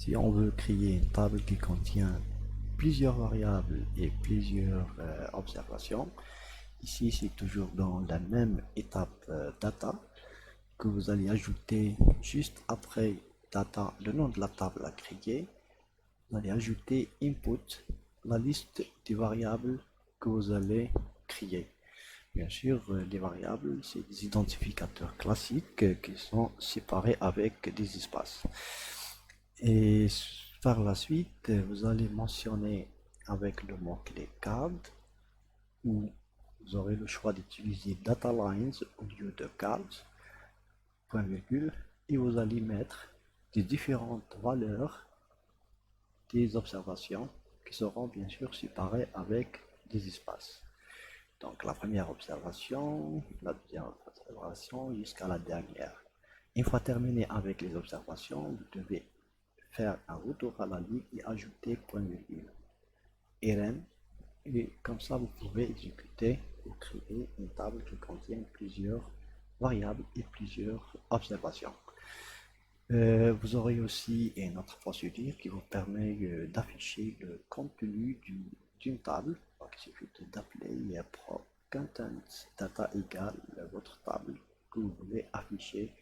Si on veut créer une table qui contient plusieurs variables et plusieurs observations, ici c'est toujours dans la même étape data que vous allez ajouter juste après data le nom de la table à créer. Vous allez ajouter input, la liste des variables que vous allez créer. Bien sûr, les variables, c'est des identificateurs classiques qui sont séparés avec des espaces. Et par la suite, vous allez mentionner avec le mot-clé card, où vous aurez le choix d'utiliser data lines au lieu de cards, point virgule, et vous allez mettre des différentes valeurs des observations qui seront bien sûr séparées avec des espaces. Donc la première observation, la deuxième observation jusqu'à la dernière. Une fois terminé avec les observations, vous devez faire un retour à la ligne et ajouter point virgule rn, et comme ça vous pouvez exécuter ou créer une table qui contient plusieurs variables et plusieurs observations. Vous aurez aussi une autre procédure qui vous permet d'afficher le contenu d'une table. Donc, il suffit d'appeler pro content data égale votre table que vous voulez afficher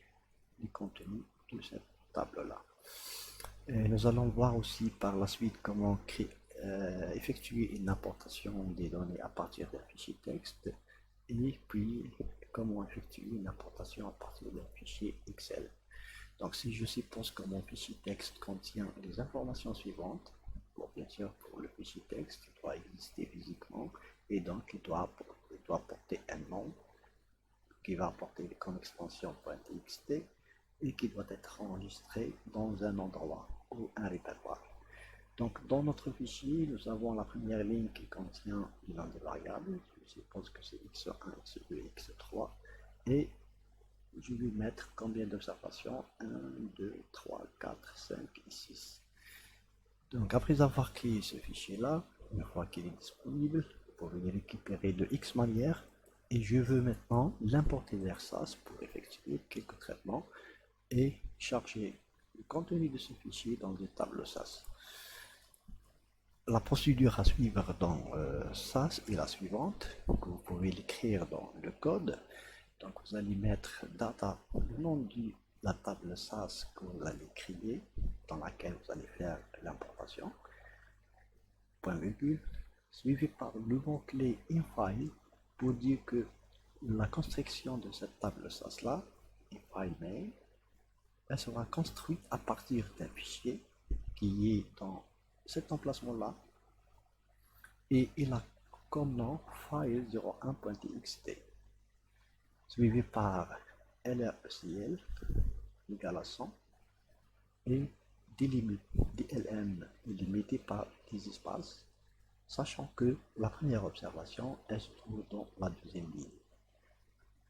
le contenu de cette table-là. Nous allons voir aussi par la suite comment effectuer une importation des données à partir d'un fichier texte et puis comment effectuer une importation à partir d'un fichier Excel. Donc si je suppose que mon fichier texte contient les informations suivantes, bon, bien sûr pour le fichier texte, il doit exister physiquement et donc il doit porter un nom qui va apporter comme extension .txt et qui doit être enregistré dans un endroit ou un répertoire. Donc dans notre fichier, nous avons la première ligne qui contient le nom des variables, je suppose que c'est x1, x2, x3, et je vais mettre combien d'observations? 1, 2, 3, 4, 5 et 6. Donc après avoir créé ce fichier-là, une fois qu'il est disponible, vous pouvez le récupérer de X manière. Et je veux maintenant l'importer vers SAS pour effectuer quelques traitements et charger le contenu de ce fichier dans des tables SAS. La procédure à suivre dans SAS est la suivante, que vous pouvez l'écrire dans le code. Donc vous allez mettre data, le nom de la table SAS que vous allez créer, dans laquelle vous allez faire l'importation, point virgule, suivi par le mot-clé infile pour dire que la construction de cette table SAS là, infile main, elle sera construite à partir d'un fichier qui est dans cet emplacement là et il a comme nom file01.txt suivi par LRECL égale à 100 et DLM est limité par des espaces, sachant que la première observation elle se trouve dans la deuxième ligne.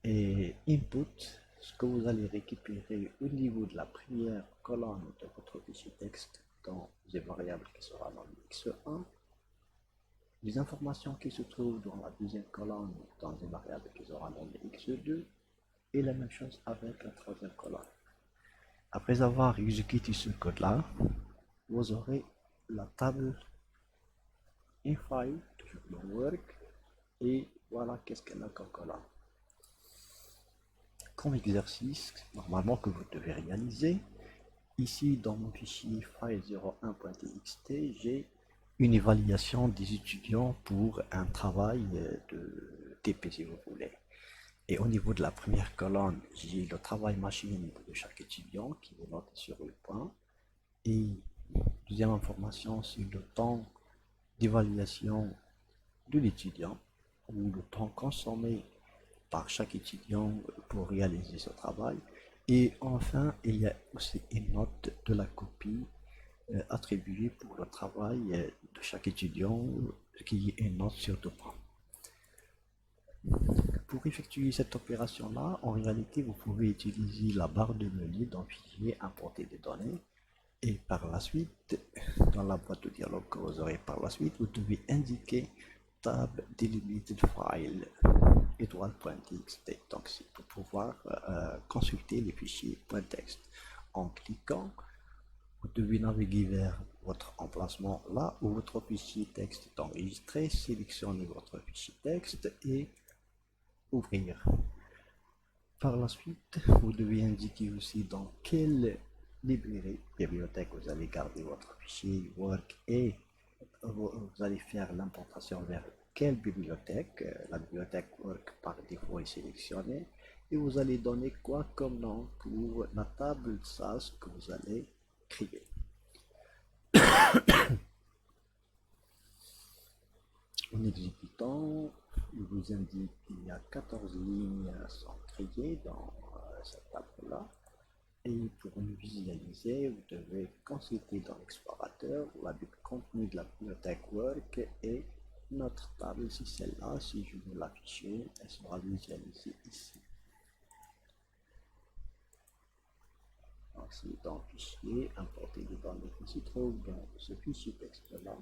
Et input, ce que vous allez récupérer au niveau de la première colonne de votre fichier texte dans des variables qui sera dans le x1, les informations qui se trouvent dans la deuxième colonne dans des variables qui sera dans le x2, et la même chose avec la troisième colonne. Après avoir exécuté ce code-là, vous aurez la table infile, toujours le work, et voilà qu'est-ce qu'elle a comme colonne. Comme exercice, normalement que vous devez réaliser, ici dans mon fichier file01.txt, j'ai une évaluation des étudiants pour un travail de TP si vous voulez. Et au niveau de la première colonne, j'ai le travail machine de chaque étudiant qui est noté sur le point. Et deuxième information, c'est le temps d'évaluation de l'étudiant ou le temps consommé par chaque étudiant pour réaliser ce travail. Et enfin, il y a aussi une note de la copie attribuée pour le travail de chaque étudiant qui est une note sur 2 points. Pour effectuer cette opération-là, en réalité, vous pouvez utiliser la barre de menu dans fichier importer des données. Et par la suite, dans la boîte de dialogue que vous aurez par la suite, vous devez indiquer tab delimited file étoile.txt. Donc c'est pour pouvoir consulter les fichiers .text. En cliquant, vous Vous devez naviguer vers votre emplacement là où votre fichier texte est enregistré, sélectionnez votre fichier texte et ouvrir. Par la suite, vous devez indiquer aussi dans quelle bibliothèque vous allez garder votre fichier Work et vous allez faire l'importation vers quelle bibliothèque. La bibliothèque Work par défaut est sélectionnée et vous allez donner quoi comme nom pour la table SAS que vous allez créer. En exécutant, il vous indique qu'il y a 14 lignes sont créées dans cette table-là. Et pour nous visualiser, vous devez consulter dans l'explorateur le contenu de la bibliothèque Work et notre table, si celle-là, si je veux l'afficher, elle sera visualisée ici. Ensuite, dans Fichier, importer les données qui se trouvent dans ce fichier texte-là.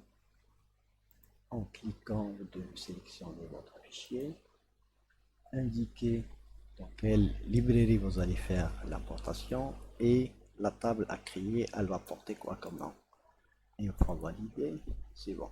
En cliquant, vous devez sélectionner votre fichier, indiquer dans quelle librairie vous allez faire l'importation et la table à créer, elle va porter quoi comme nom. Et on prend valider, c'est bon.